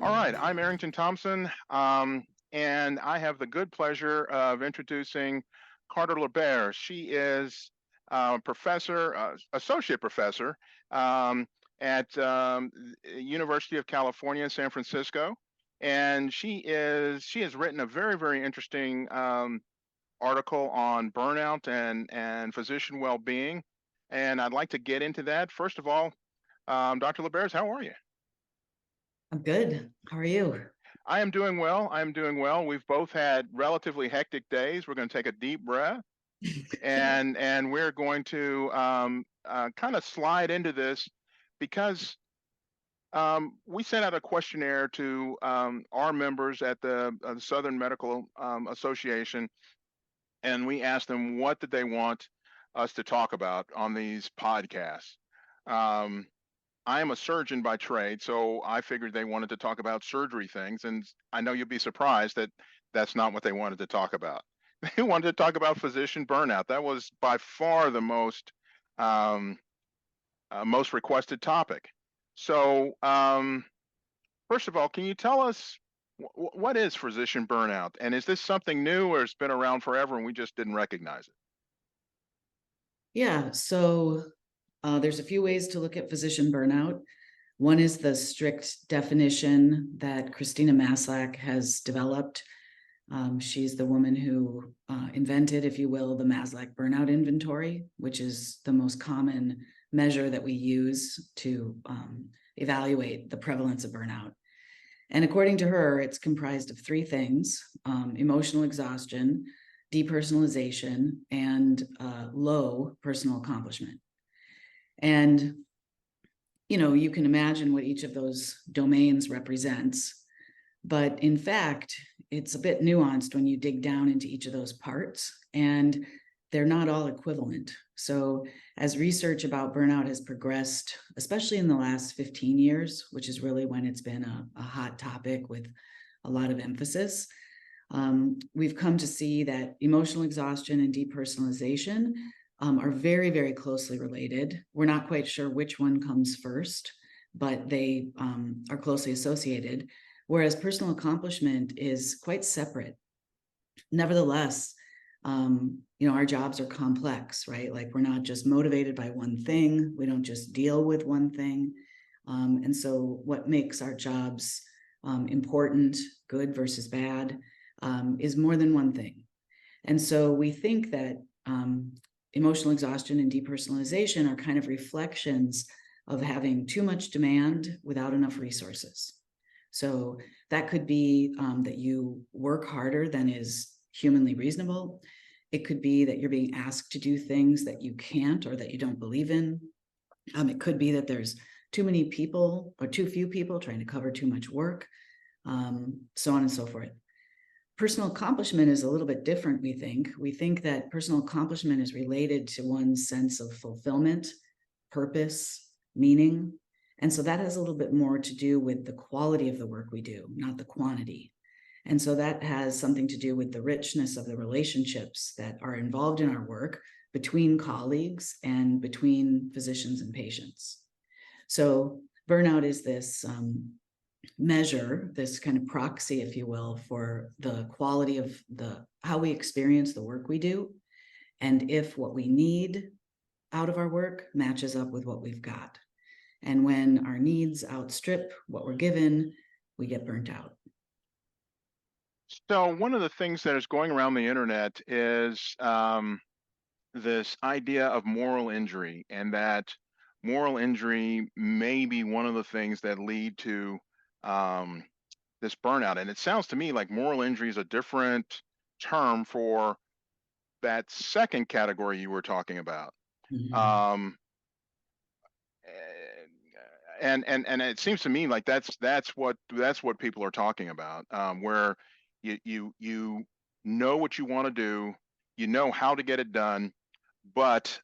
All right, I'm Errington Thompson, and I have the good pleasure of introducing Carter Lebares. She is associate professor at University of California, San Francisco, and she has written a very, very interesting article on burnout and physician well-being. And I'd like to get into that. First of all, Dr. Lebares, how are you? I'm good. How are you? I am doing well. I'm doing well. We've both had relatively hectic days. We're going to take a deep breath, and we're going to kind of slide into this because we sent out a questionnaire to our members at the Southern Medical Association, and we asked them what did they want us to talk about on these podcasts. Um, I am a surgeon by trade, so I figured they wanted to talk about surgery things, and I know you'll be surprised that that's not what they wanted to talk about. They wanted to talk about physician burnout. That was by far the um, most requested topic. So, first of all, can you tell us what is physician burnout, and is this something new, or it's been around forever and we just didn't recognize it? Yeah, so there's a few ways to look at physician burnout. One is the strict definition that Christina Maslach has developed. She's the woman who invented, if you will, the Maslach burnout inventory, which is the most common measure that we use to evaluate the prevalence of burnout. And according to her, it's comprised of three things: emotional exhaustion, depersonalization, and low personal accomplishment. And, you can imagine what each of those domains represents. But in fact, it's a bit nuanced when you dig down into each of those parts, and they're not all equivalent. So as research about burnout has progressed, especially in the last 15 years, which is really when it's been a hot topic with a lot of emphasis, we've come to see that emotional exhaustion and depersonalization are very, very closely related. We're not quite sure which one comes first, but they are closely associated, whereas personal accomplishment is quite separate. Nevertheless, our jobs are complex, right? Like, we're not just motivated by one thing. We don't just deal with one thing. And so what makes our jobs important, good versus bad, is more than one thing. And so we think that emotional exhaustion and depersonalization are kind of reflections of having too much demand without enough resources. So that could be that you work harder than is humanly reasonable. It could be that you're being asked to do things that you can't or that you don't believe in. It could be that there's too many people or too few people trying to cover too much work, so on and so forth. Personal accomplishment is a little bit different, we think. We think that personal accomplishment is related to one's sense of fulfillment, purpose, meaning. And so that has a little bit more to do with the quality of the work we do, not the quantity. And so that has something to do with the richness of the relationships that are involved in our work between colleagues and between physicians and patients. So burnout is this measure, this kind of proxy, if you will, for the quality of how we experience the work we do, and if what we need out of our work matches up with what we've got. And when our needs outstrip what we're given, we get burnt out. So one of the things that is going around the internet is this idea of moral injury, and that moral injury may be one of the things that lead to this burnout. And it sounds to me like moral injury is a different term for that second category you were talking about. Mm-hmm. Um, and it seems to me like that's what people are talking about, where you know what you want to do, you know how to get it done, but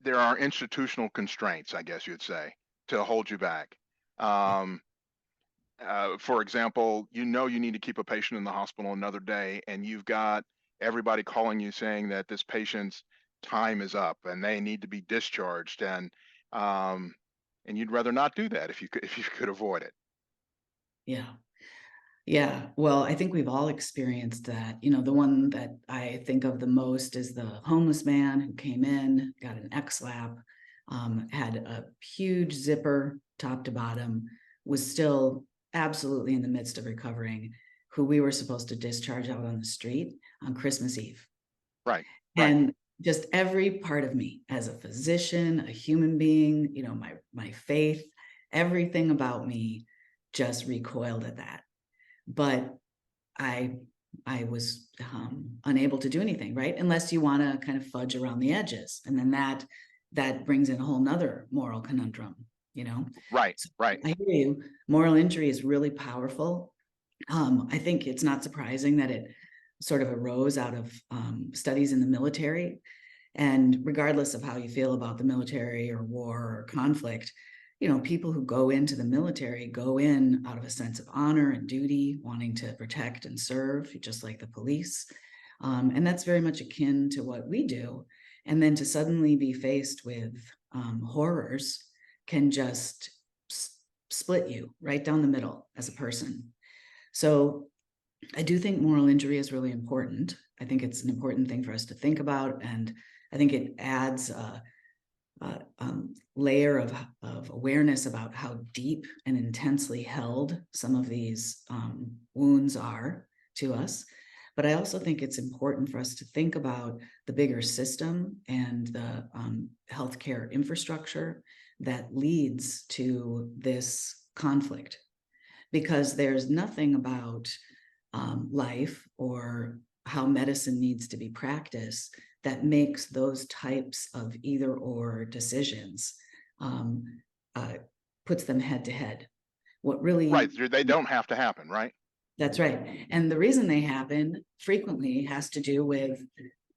there are institutional constraints, I guess you'd say, to hold you back. Um, For example, you know you need to keep a patient in the hospital another day, and you've got everybody calling you saying that this patient's time is up and they need to be discharged, um, and you'd rather not do that if you could if you could avoid it. Yeah. Yeah, well, I think we've all experienced that. You know, the one that I think of the most is the homeless man who came in, got an X-lap, had a huge zipper top to bottom, was still absolutely in the midst of recovering, who we were supposed to discharge out on the street on Christmas Eve. Right, right, And just every part of me as a physician, a human being, you know, my faith, everything about me just recoiled at that. But I I was unable to do anything, right? Unless you want to kind of fudge around the edges, and then that brings in a whole nother moral conundrum, you know. right, So right. I hear you. Moral injury is really powerful. I think it's not surprising that it sort of arose out of studies in the military. And regardless of how you feel about the military or war or conflict, you know, people who go into the military go in out of a sense of honor and duty, wanting to protect and serve, just like the police. And that's very much akin to what we do. And then to suddenly be faced with horrors can just split you right down the middle as a person. So I do think moral injury is really important. I think it's an important thing for us to think about. And I think it adds layer of awareness about how deep and intensely held some of these wounds are to us. But I also think it's important for us to think about the bigger system and the healthcare infrastructure that leads to this conflict, because there's nothing about life or how medicine needs to be practiced that makes those types of either or decisions, um, uh, puts them head to head. What Right. really, They don't have to happen, right? that's right. And the reason they happen frequently has to do with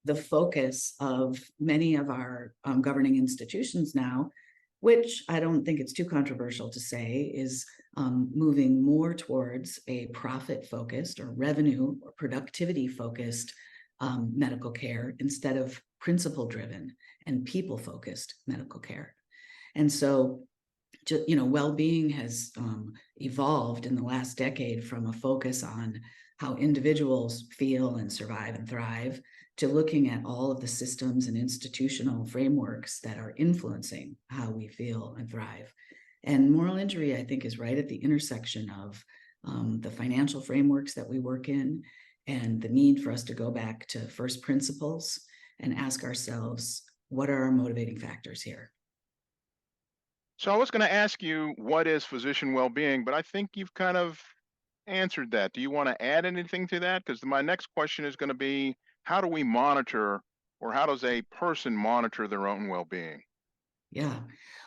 the focus of many of our governing institutions now, which I don't think it's too controversial to say is moving more towards a profit focused or revenue or productivity focused medical care instead of principle driven and people focused medical care. And so, you know, well-being has evolved in the last decade from a focus on how individuals feel and survive and thrive to looking at all of the systems and institutional frameworks that are influencing how we feel and thrive. And moral injury, I think, is right at the intersection of the financial frameworks that we work in and the need for us to go back to first principles and ask ourselves, what are our motivating factors here? So I was going to ask you what is physician well-being, but I think you've kind of answered that. Do you want to add anything to that? Because my next question is going to be, how do we monitor, or how does a person monitor their own well-being? Yeah.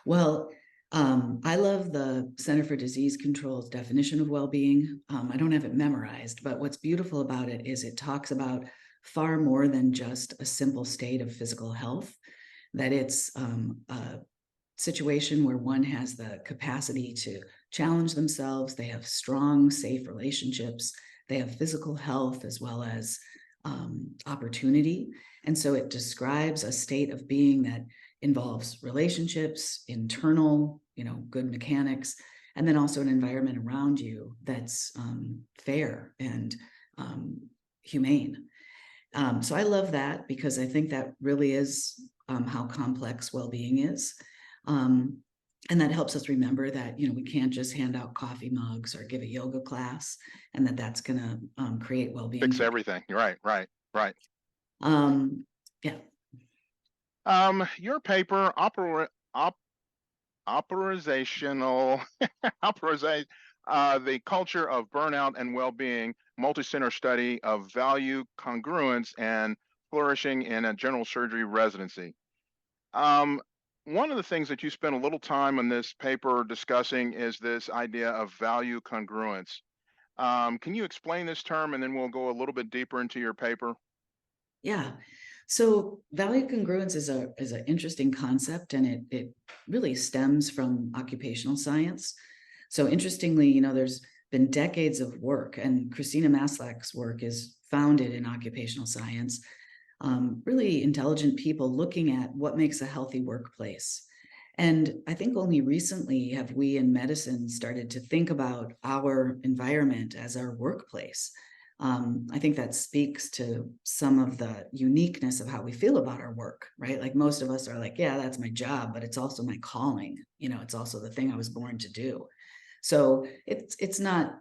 Well, I love the Center for Disease Control's definition of well-being. I don't have it memorized, but what's beautiful about it is it talks about far more than just a simple state of physical health, that it's a situation where one has the capacity to challenge themselves. They have strong, safe relationships. They have physical health as well as opportunity. And so it describes a state of being that involves relationships, internal, you know, good mechanics, and then also an environment around you that's fair and humane. So I love that because I think that really is how complex well-being is. Um, and that helps us remember that, you know, we can't just hand out coffee mugs or give a yoga class and that's going to create well-being Fix for people. everything. Right, right, right. Um, yeah, Your paper, operational, operation, the culture of burnout and well-being, multi-center study of value, congruence, and flourishing in a general surgery residency. Um, One of the things that you spent a little time in this paper discussing is this idea of value congruence. Can you explain this term, and then we'll go a little bit deeper into your paper? yeah. So value congruence is an interesting concept, and it really stems from occupational science. So interestingly, you know, there's been decades of work, and Christina Maslach's work is founded in occupational science, really intelligent people looking at what makes a healthy workplace. And I think only recently have we in medicine started to think about our environment as our workplace. I think that speaks to some of the uniqueness of how we feel about our work, right? Like most of us are like, yeah, that's my job, but it's also my calling. It's also the thing I was born to do. So it's not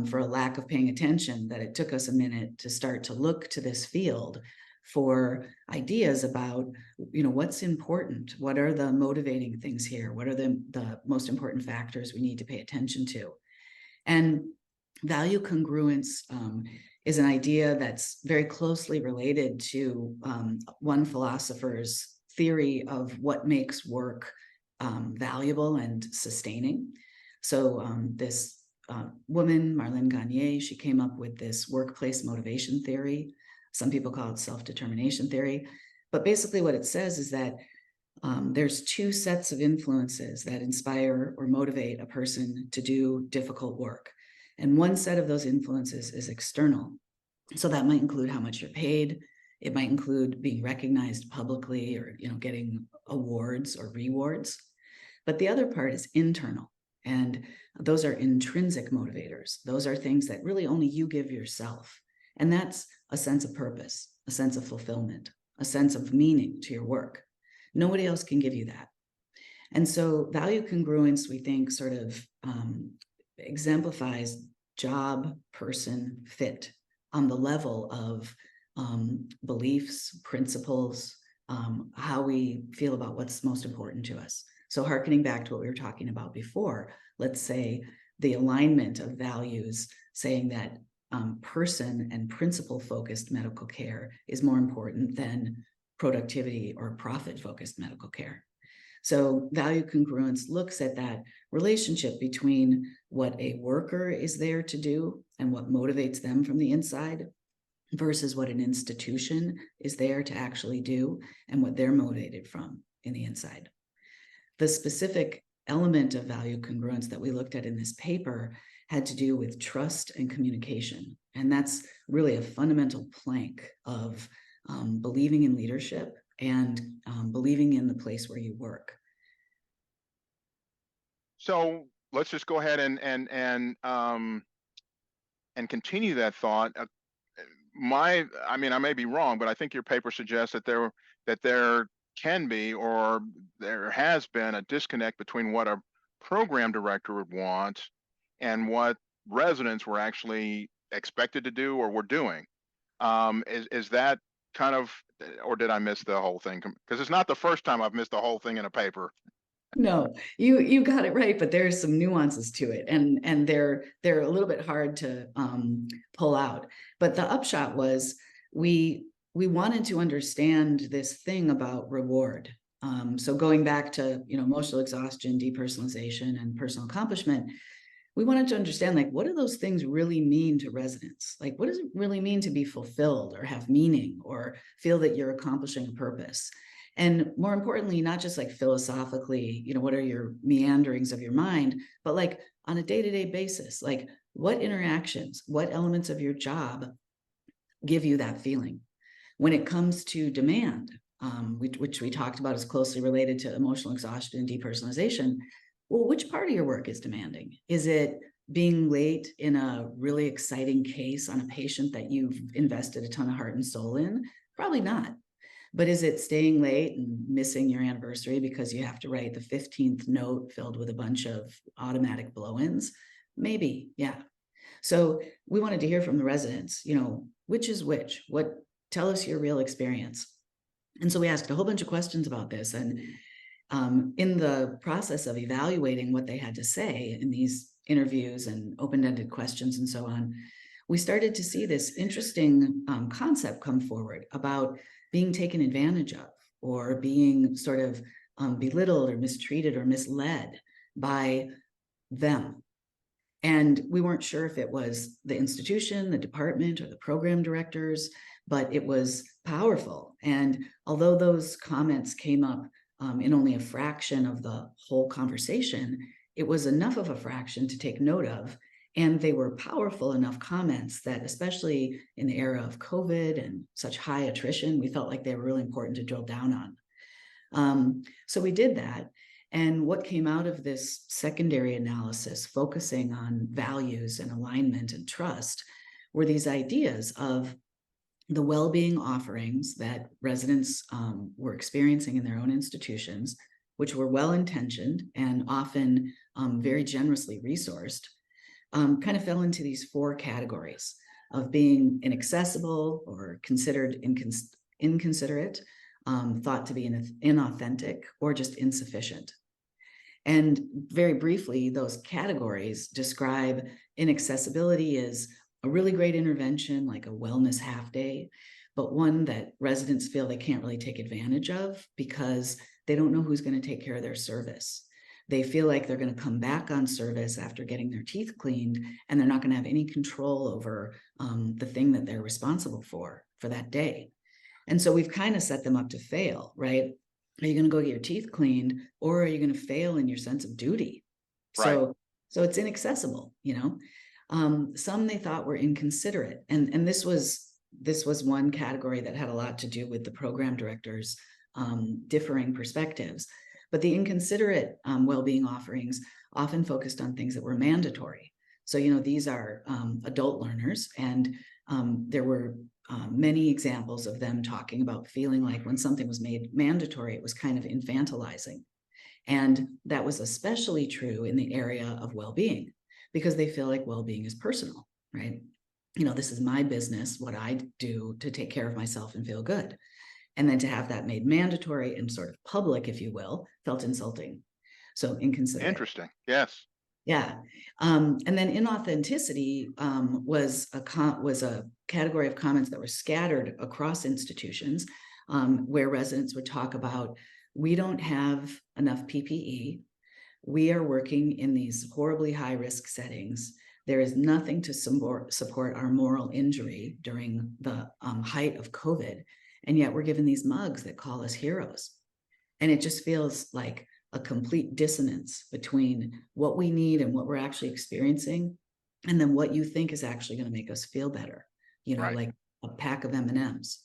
for a lack of paying attention that it took us a minute to start to look to this field for ideas about, what's important, what are the motivating things here, what are the most important factors we need to pay attention to. And value congruence is an idea that's very closely related to one philosopher's theory of what makes work valuable and sustaining. So this woman, Marlene Gagné, she came up with this workplace motivation theory. Some people call it self-determination theory. But basically what it says is that there's two sets of influences that inspire or motivate a person to do difficult work. And one set of those influences is external. So that might include how much you're paid. It might include being recognized publicly or, getting awards or rewards. But the other part is internal. And those are intrinsic motivators. Those are things that really only you give yourself. And that's a sense of purpose, a sense of fulfillment, a sense of meaning to your work. Nobody else can give you that. And so value congruence, we think, sort of exemplifies job person fit on the level of beliefs, principles, how we feel about what's most important to us. So hearkening back to what we were talking about before, let's say the alignment of values saying that person and principle focused medical care is more important than productivity or profit focused medical care. So value congruence looks at that relationship between what a worker is there to do and what motivates them from the inside versus what an institution is there to actually do and what they're motivated from in the inside. The specific element of value congruence that we looked at in this paper had to do with trust and communication. And that's really a fundamental plank of believing in leadership and believing in the place where you work. So let's just go ahead and continue that thought. I may be wrong, but I think your paper suggests that there can be, or there has been, a disconnect between what a program director would want and what residents were actually expected to do or were doing. Is that kind of, or did I miss the whole thing? Because it's not the first time I've missed the whole thing in a paper. No, you got it right, but there's some nuances to it, and they're a little bit hard to pull out. But the upshot was we wanted to understand this thing about reward. So going back to emotional exhaustion, depersonalization, and personal accomplishment, we wanted to understand, like, what do those things really mean to residents? Like, what does it really mean to be fulfilled or have meaning or feel that you're accomplishing a purpose? And more importantly, not just like philosophically, what are your meanderings of your mind, but like on a day-to-day basis, like what interactions, what elements of your job give you that feeling? When it comes to demand, which we talked about is closely related to emotional exhaustion and depersonalization, well, which part of your work is demanding? Is it being late in a really exciting case on a patient that you've invested a ton of heart and soul in? Probably not. But is it staying late and missing your anniversary because you have to write the 15th note filled with a bunch of automatic blow-ins? Maybe, yeah. So we wanted to hear from the residents, which is which? Tell us your real experience. And so we asked a whole bunch of questions about this. And in the process of evaluating what they had to say in these interviews and open-ended questions and so on, we started to see this interesting concept come forward about being taken advantage of or being sort of belittled or mistreated or misled by them. And we weren't sure if it was the institution, the department, or the program directors, but it was powerful. And although those comments came up in only a fraction of the whole conversation, it was enough of a fraction to take note of And they were powerful enough comments that, especially in the era of COVID and such high attrition, we felt like they were really important to drill down on. So we did that. And what came out of this secondary analysis, focusing on values and alignment and trust, were these ideas of the well-being offerings that residents were experiencing in their own institutions, which were well-intentioned and often very generously resourced, kind of fell into these four categories of being inaccessible or considered inconsiderate, thought to be inauthentic, or just insufficient. And very briefly, those categories describe inaccessibility as a really great intervention, like a wellness half day, but one that residents feel they can't really take advantage of because they don't know who's going to take care of their service. They feel like they're going to come back on service after getting their teeth cleaned, and they're not going to have any control over the thing that they're responsible for that day. And so we've kind of set them up to fail, right? Are you going to go get your teeth cleaned, or are you going to fail in your sense of duty? Right. So it's inaccessible, you know. Some they thought were inconsiderate, and this was one category that had a lot to do with the program directors' differing perspectives. But the inconsiderate well-being offerings often focused on things that were mandatory. So, you know, these are adult learners, and there were many examples of them talking about feeling like when something was made mandatory, it was kind of infantilizing. And that was especially true in the area of well-being, because they feel like well-being is personal, right? You know, this is my business, what I do to take care of myself and feel good. And then to have that made mandatory and sort of public, if you will, felt insulting. So inconsiderate. Interesting. Yes. Yeah. And then inauthenticity was a category of comments that were scattered across institutions, where residents would talk about, we don't have enough PPE. We are working in these horribly high risk settings. There is nothing to support our moral injury during the height of COVID. And yet we're given these mugs that call us heroes. And it just feels like a complete dissonance between what we need and what we're actually experiencing, and then what you think is actually going to make us feel better, you know, Right. like a pack of M&Ms.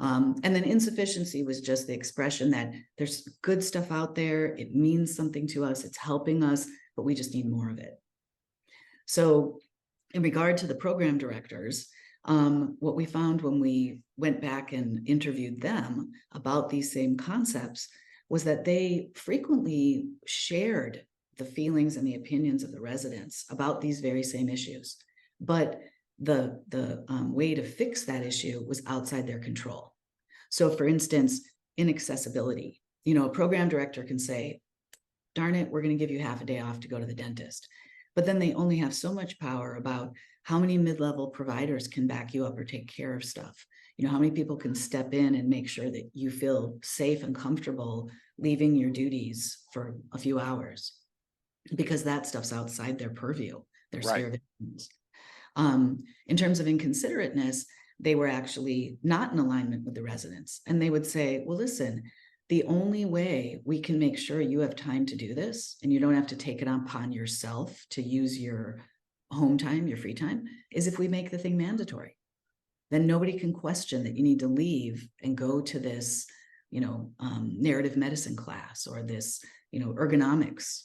And then insufficiency was just the expression that there's good stuff out there. It means something to us. It's helping us, but we just need more of it. So in regard to the program directors, what we found when we went back and interviewed them about these same concepts was that they frequently shared the feelings and the opinions of the residents about these very same issues. But the way to fix that issue was outside their control. So for instance, inaccessibility, you know, a program director can say, darn it, we're going to give you half a day off to go to the dentist. But then they only have so much power about how many mid-level providers can back you up or take care of stuff. You know, how many people can step in and make sure that you feel safe and comfortable leaving your duties for a few hours, because that stuff's outside their purview, their sphere of influence. In terms of inconsiderateness, they were actually not in alignment with the residents. And they would say, well, listen, the only way we can make sure you have time to do this and you don't have to take it upon yourself to use your home time, your free time, is if we make the thing mandatory. Then nobody can question that you need to leave and go to this, you know, narrative medicine class, or this, you know, ergonomics.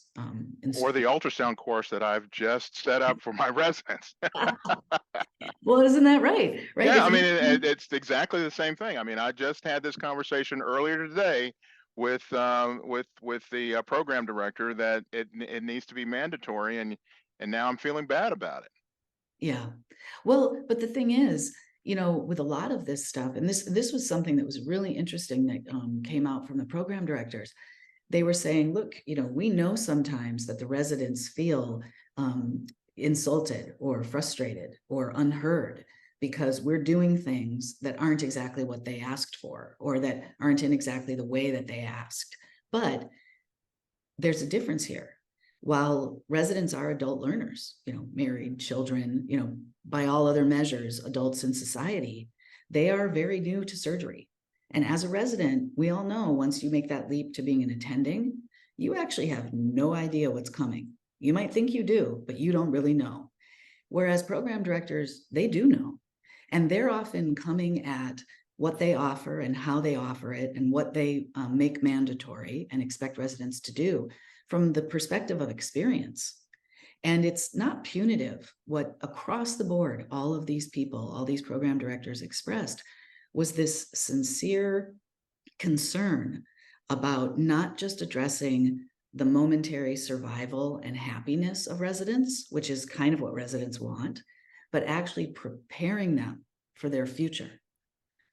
Or the ultrasound course that I've just set up for my residents. Well, isn't that right? Right. Yeah, I mean, it's exactly the same thing. I mean, I just had this conversation earlier today with the program director that it needs to be mandatory, and now I'm feeling bad about it. Yeah. Well, but the thing is, you know, with a lot of this stuff, and this was something that was really interesting that came out from the program directors. They were saying, look, you know, we know sometimes that the residents feel insulted or frustrated or unheard because we're doing things that aren't exactly what they asked for, or that aren't in exactly the way that they asked. But there's a difference here. While residents are adult learners, you know, married, children, you know, by all other measures, adults in society, they are very new to surgery. And as a resident, we all know once you make that leap to being an attending, you actually have no idea what's coming. You might think you do, but you don't really know. Whereas program directors, they do know. And they're often coming at what they offer and how they offer it and what they make mandatory and expect residents to do from the perspective of experience. And it's not punitive. What across the board, all of these people, all these program directors expressed was this sincere concern about not just addressing the momentary survival and happiness of residents, which is kind of what residents want, but actually preparing them for their future.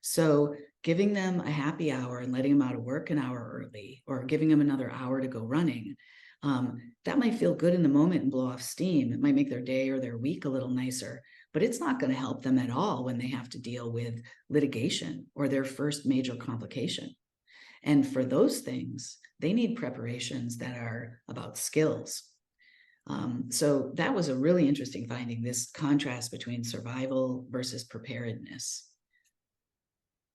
So giving them a happy hour and letting them out of work an hour early, or giving them another hour to go running, that might feel good in the moment and blow off steam. It might make their day or their week a little nicer, but it's not going to help them at all when they have to deal with litigation or their first major complication. And for those things, they need preparations that are about skills. So that was a really interesting finding, this contrast between survival versus preparedness.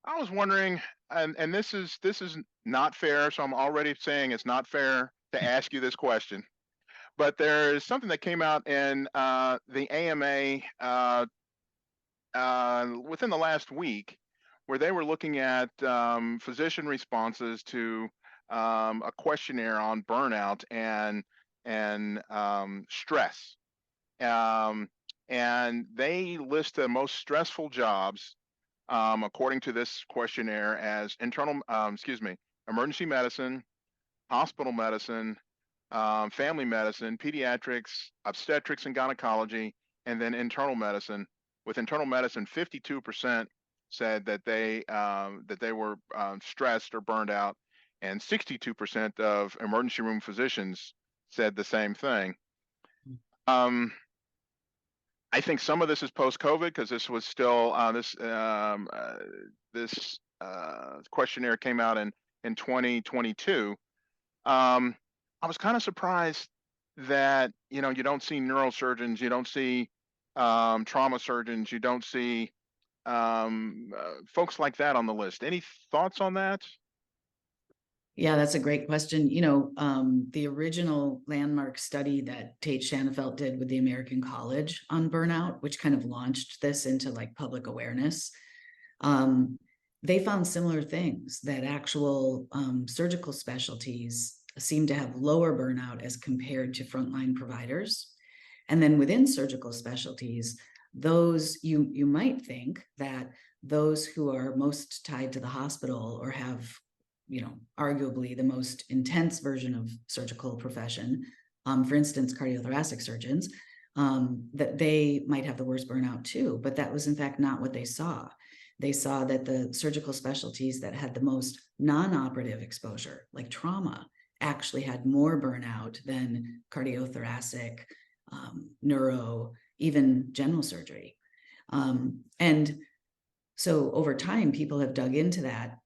I was wondering, and this is not fair, so I'm already saying it's not fair to ask you this question. But there is something that came out in the AMA within the last week, where they were looking at physician responses to a questionnaire on burnout and stress, and they list the most stressful jobs according to this questionnaire as emergency medicine, hospital medicine, family medicine, pediatrics, obstetrics and gynecology, and then internal medicine. With internal medicine, 52% said that they were stressed or burned out, and 62% of emergency room physicians said the same thing. I think some of this is post-COVID, because this was still this questionnaire came out in 2022. I was kind of surprised that you don't see neurosurgeons, you don't see trauma surgeons, you don't see folks like that on the list. Any thoughts on that? Yeah, that's a great question. The original landmark study that Tate Shanafelt did with the American College on burnout, which kind of launched this into like public awareness, they found similar things, that actual surgical specialties seem to have lower burnout as compared to frontline providers. And then within surgical specialties, those you might think that those who are most tied to the hospital or have arguably the most intense version of surgical profession, for instance, cardiothoracic surgeons, that they might have the worst burnout too. But that was in fact not what they saw. They saw that the surgical specialties that had the most non-operative exposure, like trauma, actually had more burnout than cardiothoracic, neuro, even general surgery. And so over time, people have dug into that,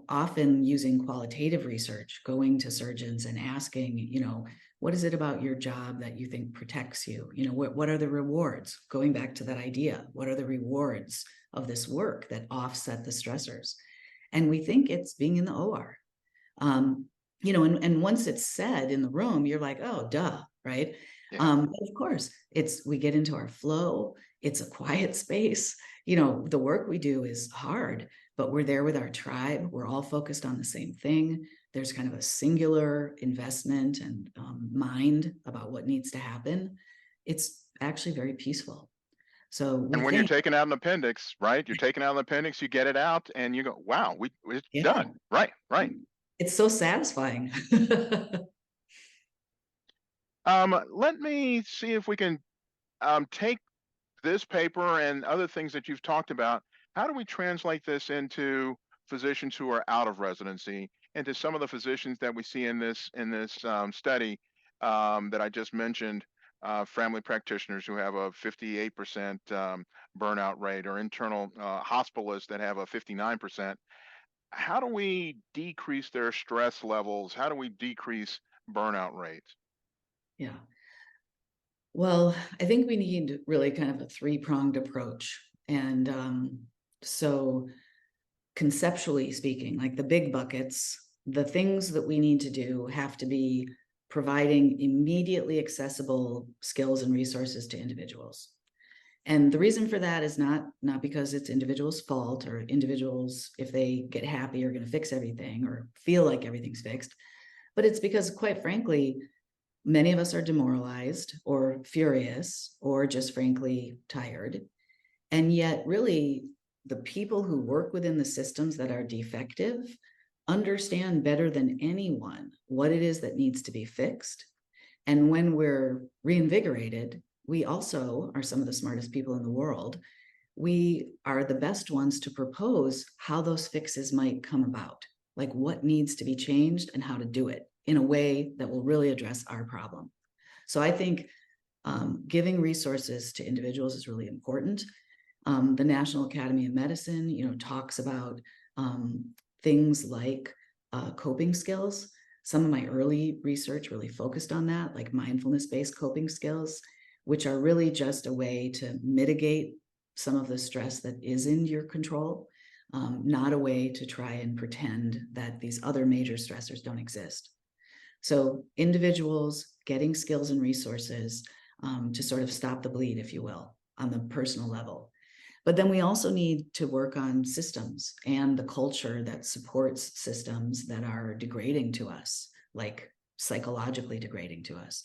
often using qualitative research, going to surgeons and asking, what is it about your job that you think protects you? What are the rewards? Going back to that idea, what are the rewards of this work that offset the stressors? And we think it's being in the OR. And once it's said in the room, you're like, oh, duh, right? Yeah. Of course, we get into our flow. It's a quiet space. The work we do is hard, but we're there with our tribe. We're all focused on the same thing. There's kind of a singular investment and mind about what needs to happen. It's actually very peaceful. So And when you're taking out an appendix, right? You're taking out an appendix, you get it out, and you go, "Wow, it's done." Right. It's so satisfying. Let me see if we can take this paper and other things that you've talked about. How do we translate this into physicians who are out of residency, into some of the physicians that we see in this study that I just mentioned, family practitioners who have a 58% burnout rate, or internal hospitalists that have a 59%? How do we decrease their stress levels? How do we decrease burnout rates? Yeah. Well, I think we need really kind of a three-pronged approach. And so conceptually speaking, like the big buckets, the things that we need to do have to be providing immediately accessible skills and resources to individuals. And the reason for that is not because it's individuals' fault, or individuals, if they get happy, are going to fix everything or feel like everything's fixed, but it's because, quite frankly, many of us are demoralized or furious or just frankly tired. And yet, really, the people who work within the systems that are defective understand better than anyone what it is that needs to be fixed. And when we're reinvigorated, we also are some of the smartest people in the world. We are the best ones to propose how those fixes might come about, like what needs to be changed and how to do it in a way that will really address our problem. So I think giving resources to individuals is really important. The National Academy of Medicine, talks about things like coping skills. Some of my early research really focused on that, like mindfulness-based coping skills, which are really just a way to mitigate some of the stress that is in your control, not a way to try and pretend that these other major stressors don't exist. So individuals getting skills and resources to sort of stop the bleed, if you will, on the personal level. But then we also need to work on systems and the culture that supports systems that are degrading to us, like psychologically degrading to us.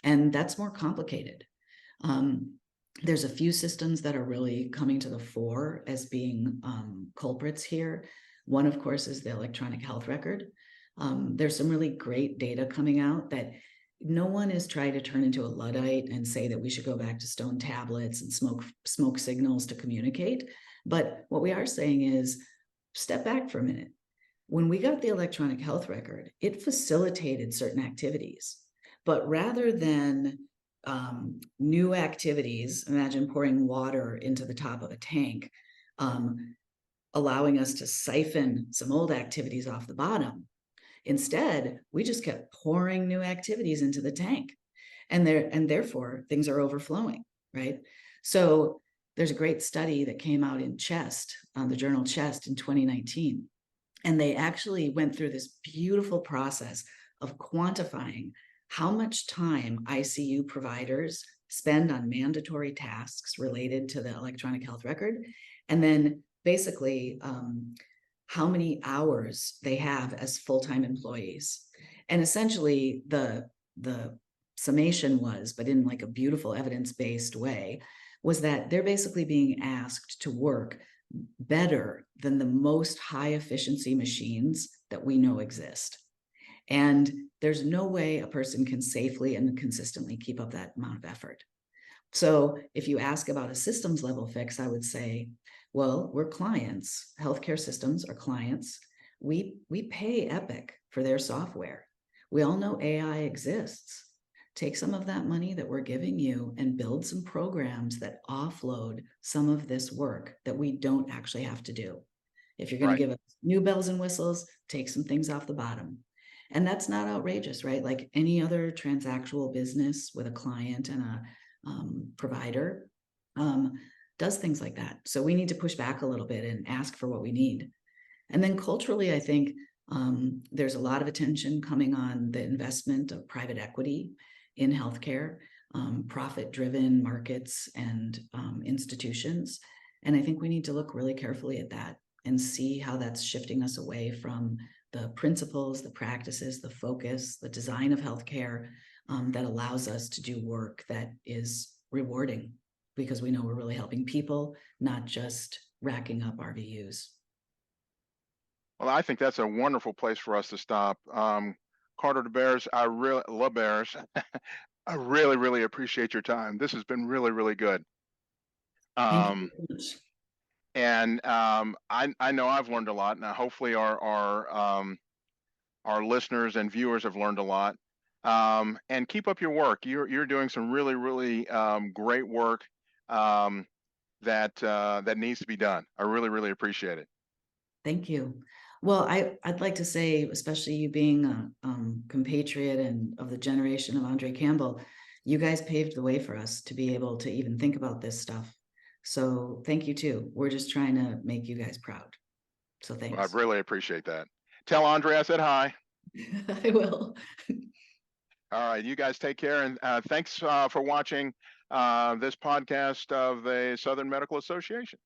And that's more complicated. There's a few systems that are really coming to the fore as being culprits here. One, of course, is the electronic health record. There's some really great data coming out that no one is trying to turn into a Luddite and say that we should go back to stone tablets and smoke signals to communicate. But what we are saying is step back for a minute. When we got the electronic health record, it facilitated certain activities. But rather than new activities, imagine pouring water into the top of a tank, allowing us to siphon some old activities off the bottom. Instead, we just kept pouring new activities into the tank, and therefore things are overflowing, right? So there's a great study that came out in Chest, the journal Chest, in 2019, and they actually went through this beautiful process of quantifying how much time ICU providers spend on mandatory tasks related to the electronic health record, and then basically how many hours they have as full-time employees. And essentially the summation was, but in like a beautiful evidence-based way, was that they're basically being asked to work better than the most high efficiency machines that we know exist. And there's no way a person can safely and consistently keep up that amount of effort. So if you ask about a systems level fix, I would say, well, we're clients. Healthcare systems are clients. We pay Epic for their software. We all know AI exists. Take some of that money that we're giving you and build some programs that offload some of this work that we don't actually have to do. If you're going to give us new bells and whistles, take some things off the bottom. And that's not outrageous, right? Like any other transactional business with a client and a provider does things like that. So we need to push back a little bit and ask for what we need. And then culturally, I think there's a lot of attention coming on the investment of private equity in healthcare, profit-driven markets and institutions. And I think we need to look really carefully at that and see how that's shifting us away from the principles, the practices, the focus, the design of healthcare that allows us to do work that is rewarding, because we know we're really helping people, not just racking up RVUs. Well, I think that's a wonderful place for us to stop. Carter Lebares, I really, really appreciate your time. This has been really, really good. Thank you very much. And I know I've learned a lot. Now, hopefully, our listeners and viewers have learned a lot. And keep up your work. You're doing some really, really great work that needs to be done. I really, really appreciate it. Thank you. Well, I'd like to say, especially you being a compatriot and of the generation of Andre Campbell, you guys paved the way for us to be able to even think about this stuff. So thank you too. We're just trying to make you guys proud. So thanks. Well, I really appreciate that. Tell Andre I said hi. I will. All right, you guys take care, and thanks for watching this podcast of the Southern Medical Association.